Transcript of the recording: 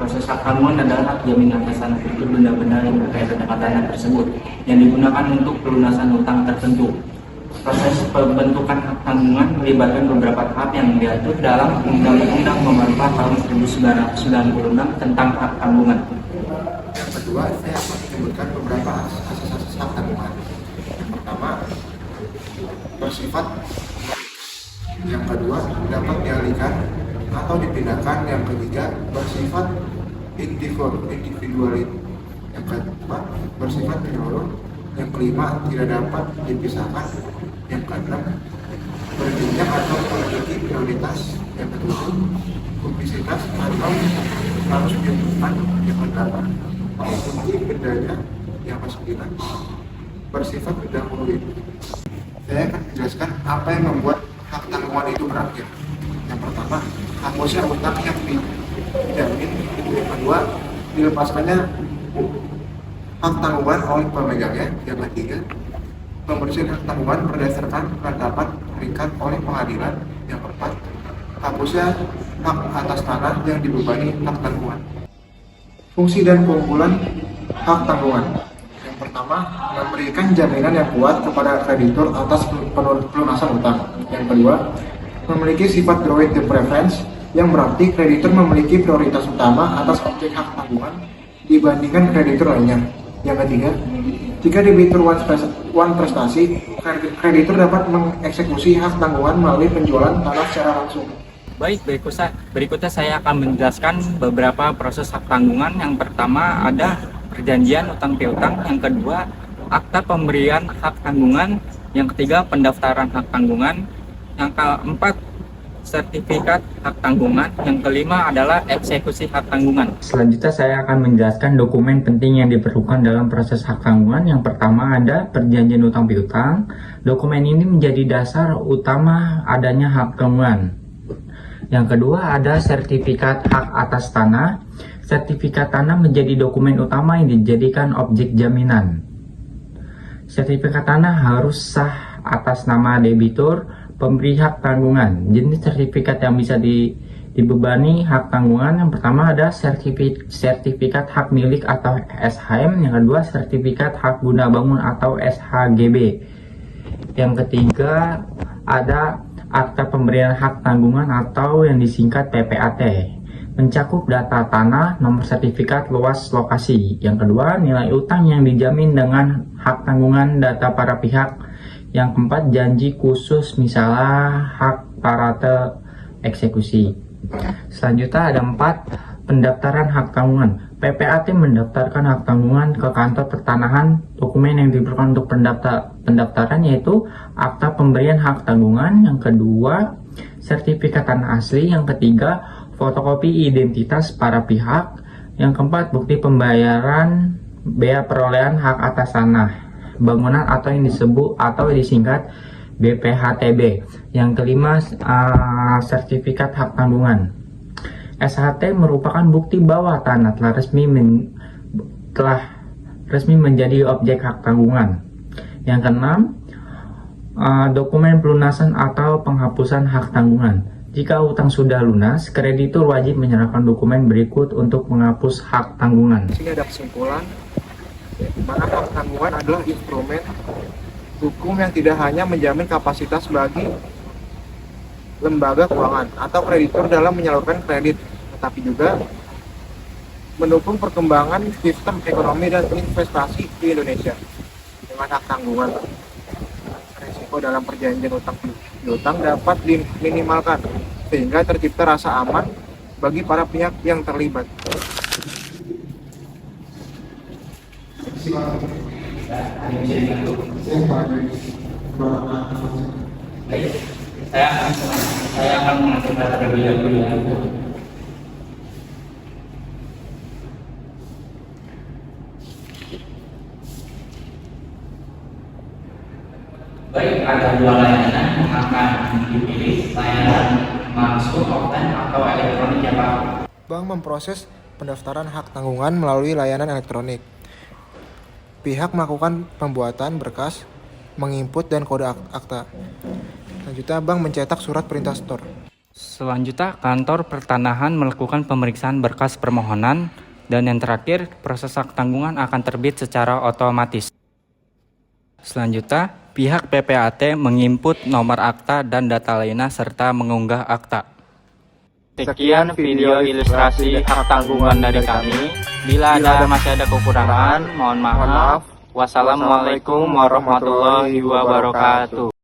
Proses hak tanggungan adalah hak jamin atas tanah itu benda-benda yang berkaitan dengan tanah tersebut yang digunakan untuk pelunasan hutang tertentu. Proses pembentukan hak tanggungan melibatkan beberapa tahap yang diatur dalam Undang-Undang Nomor 4 Tahun 1996 tentang hak tanggungan. Yang kedua, saya akan menyebutkan beberapa asas-asas hak tanggungan. Yang pertama, bersifat. Yang kedua, dapat dialihkan atau dipindahkan. Yang ketiga, bersifat individualit. Yang keempat, bersifat menyeluruh. Yang kelima, tidak dapat dipisahkan. Yang keenam, berjenjang atau memiliki prioritas. Yang ketujuh, publisitas atau harus diumumkan. Yang kedelapan, mengikuti bendanya. Yang kesembilan, bersifat didahului. Saya akan menjelaskan apa yang membuat hak tanggungan itu berakhir. Yang pertama, hapusnya utang yang dijamin. Yang kedua, dilepaskannya hak tanggungan oleh pemegangnya. Yang ketiga, pembersihan hak tanggungan berdasarkan penetapan terikat oleh pengadilan. Yang keempat, hapusnya hak atas tanah yang dibebani hak tanggungan. Fungsi dan keunggulan hak tanggungan. Yang pertama, memberikan jaminan yang kuat kepada kreditur atas pelunasan utang. Yang kedua, memiliki sifat droit de préférence, yang berarti kreditur memiliki prioritas utama atas objek hak tanggungan dibandingkan kreditur lainnya. Yang ketiga, jika debitur one prestasi, kreditur dapat mengeksekusi hak tanggungan melalui penjualan tanah secara langsung. Baik, berikutnya saya akan menjelaskan beberapa proses hak tanggungan. Yang pertama ada perjanjian utang piutang, yang kedua akta pemberian hak tanggungan, yang ketiga pendaftaran hak tanggungan, yang keempat sertifikat hak tanggungan, yang kelima adalah eksekusi hak tanggungan. Selanjutnya saya akan menjelaskan dokumen penting yang diperlukan dalam proses hak tanggungan. Yang pertama ada perjanjian utang piutang. Dokumen ini menjadi dasar utama adanya hak tanggungan. Yang kedua ada sertifikat hak atas tanah. Sertifikat tanah menjadi dokumen utama yang dijadikan objek jaminan. Sertifikat tanah harus sah atas nama debitur pemberi hak tanggungan. Jenis sertifikat yang bisa dibebani hak tanggungan, yang pertama ada sertifikat hak milik atau SHM, yang kedua sertifikat hak guna bangun atau SHGB, yang ketiga ada akta pemberian hak tanggungan atau yang disingkat PPAT, mencakup data tanah, nomor sertifikat, luas, lokasi. Yang kedua, nilai utang yang dijamin dengan hak tanggungan data para pihak. Yang keempat, janji khusus misalnya hak parate eksekusi. Selanjutnya ada 4, pendaftaran hak tanggungan. PPAT mendaftarkan hak tanggungan ke kantor pertanahan. Dokumen yang diperlukan untuk pendaftaran yaitu akta pemberian hak tanggungan. Yang kedua, sertifikat tanah asli. Yang ketiga, fotokopi identitas para pihak. Yang keempat, bukti pembayaran bea perolehan hak atas tanah bangunan atau yang disebut atau disingkat BPHTB. Yang kelima, sertifikat hak tanggungan. SHT merupakan bukti bahwa tanah telah resmi menjadi objek hak tanggungan. Yang keenam, dokumen pelunasan atau penghapusan hak tanggungan. Jika utang sudah lunas, kreditur wajib menyerahkan dokumen berikut untuk menghapus hak tanggungan. Di sini ada kesimpulan, di mana hak tanggungan adalah instrumen hukum yang tidak hanya menjamin kapasitas bagi lembaga keuangan atau kreditur dalam menyalurkan kredit, tetapi juga mendukung perkembangan sistem ekonomi dan investasi di Indonesia. Dengan hak tanggungan, risiko dalam perjanjian utang piutang dapat diminimalkan sehingga tercipta rasa aman bagi para pihak yang terlibat. Saya akan mengajukan terlebih dahulu. Baik, ada 2 layanan yang akan dipilih, layanan langsung, offline atau elektronik ya Pak. Bank memproses pendaftaran hak tanggungan melalui layanan elektronik. Pihak melakukan pembuatan berkas, menginput dan kode akta. Selanjutnya, bank mencetak surat perintah setor. Selanjutnya, kantor pertanahan melakukan pemeriksaan berkas permohonan, dan yang terakhir, proses hak tanggungan akan terbit secara otomatis. Selanjutnya, pihak PPAT menginput nomor akta dan data lainnya serta mengunggah akta. Sekian video ilustrasi hak tanggungan dari kami. Bila masih ada kekurangan, mohon maaf. Wassalamualaikum warahmatullahi wabarakatuh.